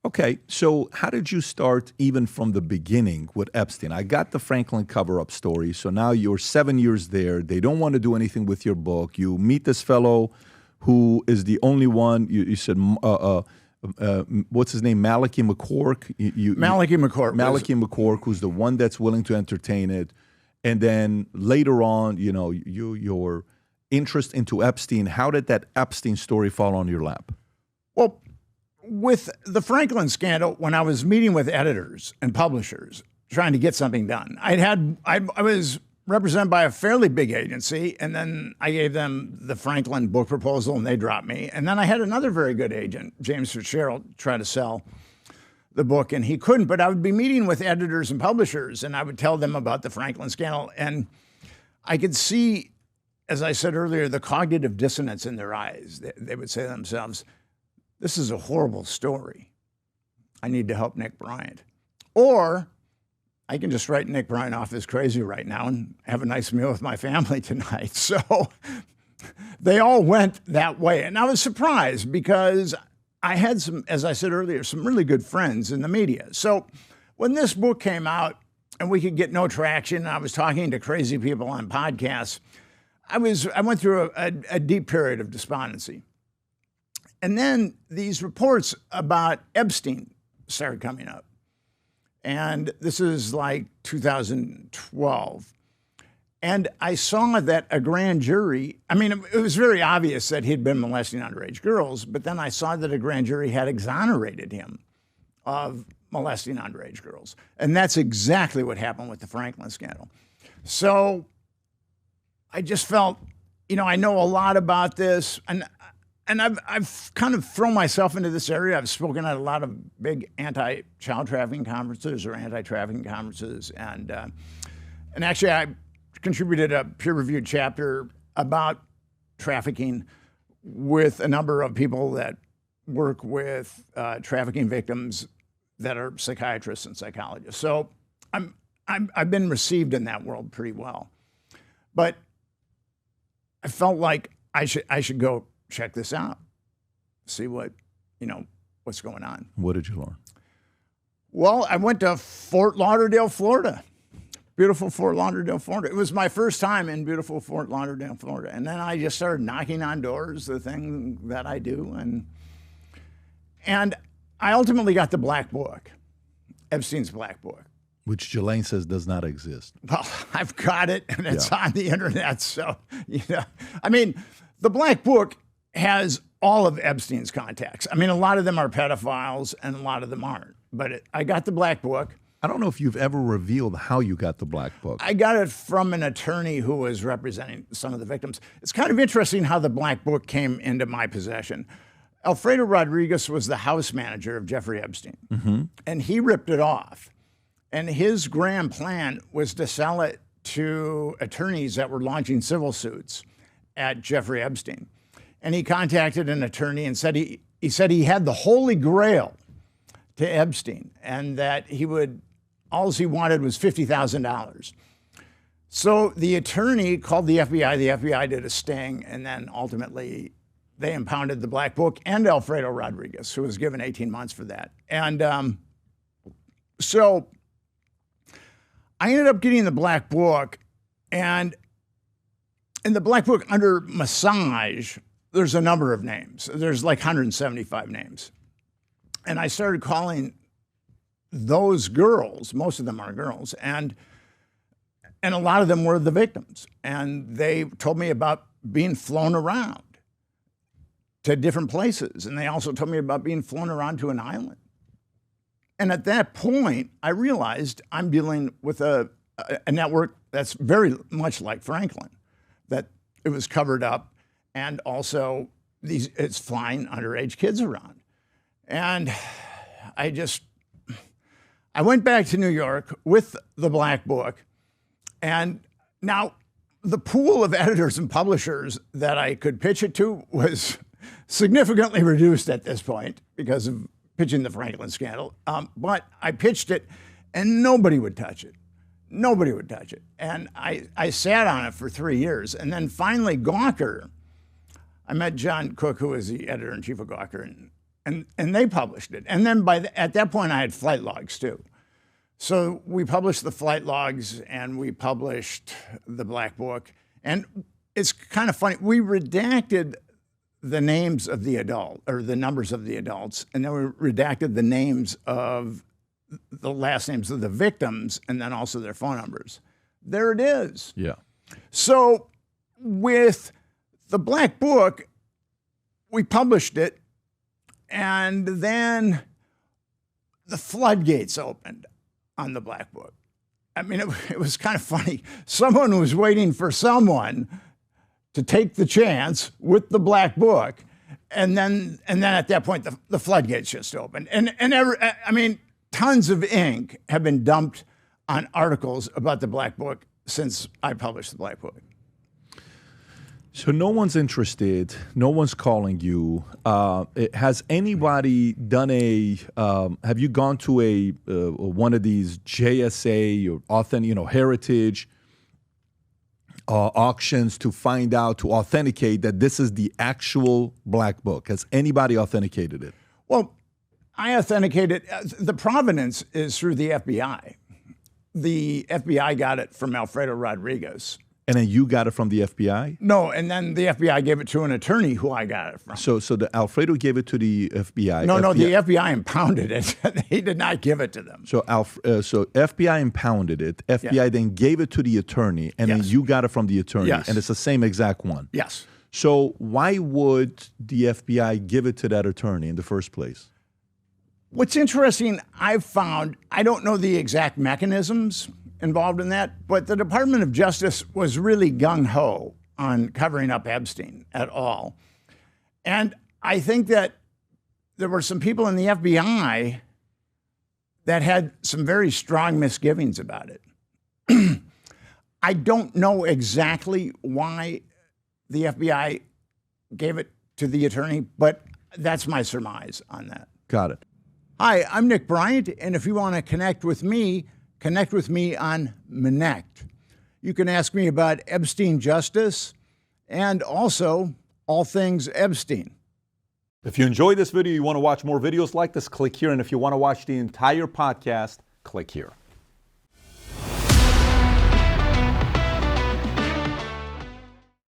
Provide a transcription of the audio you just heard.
Okay, so how did you start even from the beginning with Epstein? I got the Franklin cover-up story, so now you're 7 years there. They don't want to do anything with your book. You meet this fellow who is the only one, you said, what's his name, Malachi McCork? Malachi McCork. Malachi McCork, who's the one that's willing to entertain it. And then later on, your interest into Epstein, how did that Epstein story fall on your lap? Well, with the Franklin scandal, when I was meeting with editors and publishers trying to get something done, I was represented by a fairly big agency, and then I gave them the Franklin book proposal, and they dropped me. And then I had another very good agent, James Fitzgerald, try to sell the book, and he couldn't. But I would be meeting with editors and publishers, and I would tell them about the Franklin scandal, and I could see, as I said earlier, the cognitive dissonance in their eyes. They would say to themselves, "This is a horrible story. I need to help Nick Bryant." Or I can just write Nick Bryant off as crazy right now and have a nice meal with my family tonight. So they all went that way. And I was surprised because I had some, as I said earlier, some really good friends in the media. So when this book came out and we could get no traction, I was talking to crazy people on podcasts, I went through a deep period of despondency. And then these reports about Epstein started coming up. And this is like 2012. And I saw that a grand jury, I mean, it was very obvious that he'd been molesting underage girls, but then I saw that a grand jury had exonerated him of molesting underage girls. And that's exactly what happened with the Franklin scandal. So I just felt, I know a lot about this, and I've kind of thrown myself into this area. I've spoken at a lot of big anti-child trafficking conferences or anti-trafficking conferences, and actually I contributed a peer-reviewed chapter about trafficking with a number of people that work with trafficking victims that are psychiatrists and psychologists. So I've been received in that world pretty well, but I felt like I should go check this out, see what's going on. What did you learn? Well, I went to Fort Lauderdale, Florida. Beautiful Fort Lauderdale, Florida. It was my first time in beautiful Fort Lauderdale, Florida. And then I just started knocking on doors, the thing that I do. And I ultimately got the Black Book, Epstein's Black Book. Which Jelaine says does not exist. Well, I've got it, and it's on the internet. So, I mean, the Black Book has all of Epstein's contacts. I mean, a lot of them are pedophiles, and a lot of them aren't. But I got the Black Book. I don't know if you've ever revealed how you got the Black Book. I got it from an attorney who was representing some of the victims. It's kind of interesting how the Black Book came into my possession. Alfredo Rodriguez was the house manager of Jeffrey Epstein, and he ripped it off. And his grand plan was to sell it to attorneys that were launching civil suits at Jeffrey Epstein. And he contacted an attorney and said he said he had the holy grail to Epstein, and that all he wanted was $50,000. So the attorney called the FBI. The FBI did a sting, and then ultimately they impounded the Black Book and Alfredo Rodriguez, who was given 18 months for that. And so I ended up getting the Black Book, and in the Black Book under massage, there's a number of names. There's like 175 names. And I started calling those girls, most of them are girls, and a lot of them were the victims. And they told me about being flown around to different places. And they also told me about being flown around to an island. And at that point, I realized I'm dealing with a network that's very much like Franklin, that it was covered up, and also it's flying underage kids around. And I went back to New York with the Black Book, and now the pool of editors and publishers that I could pitch it to was significantly reduced at this point because of pitching the Franklin scandal. But I pitched it, and nobody would touch it. Nobody would touch it. And I sat on it for 3 years. And then finally, Gawker, I met John Cook, who was the editor-in-chief of Gawker, and they published it. And then at that point, I had flight logs too. So we published the flight logs and we published the Black Book. And it's kind of funny. We redacted the names of the numbers of the adults, and then we redacted the names of the last names of the victims, and then also their phone numbers. There it is. Yeah. So with the Black Book, we published it, and then the floodgates opened on the Black Book. I mean, it was kind of funny. Someone was waiting for someone to take the chance with the Black Book, and then at that point, the floodgates just opened. I mean, tons of ink have been dumped on articles about the Black Book since I published the Black Book. So no one's interested. No one's calling you. Has anybody done have you gone to one of these JSA or heritage auctions to find out, to authenticate that this is the actual Black Book? Has anybody authenticated it? Well, I authenticated. The provenance is through the FBI. The FBI got it from Alfredo Rodriguez. And then you got it from the FBI? No, and then the FBI gave it to an attorney who I got it from. So the Alfredo gave it to the FBI? No, the FBI impounded it. He did not give it to them. So so FBI impounded it. FBI then gave it to the attorney, and then you got it from the attorney. Yes. And it's the same exact one. Yes. So why would the FBI give it to that attorney in the first place? What's interesting, I've found, I don't know the exact mechanisms involved in that, but the Department of Justice was really gung-ho on covering up Epstein at all. And I think that there were some people in the FBI that had some very strong misgivings about it. I don't know exactly why the FBI gave it to the attorney, but that's my surmise on that. Got it. Hi, I'm Nick Bryant, and if you want to connect with me on Connect. You can ask me about Epstein justice and also all things Epstein. If you enjoyed this video, you want to watch more videos like this, click here. And if you want to watch the entire podcast, click here.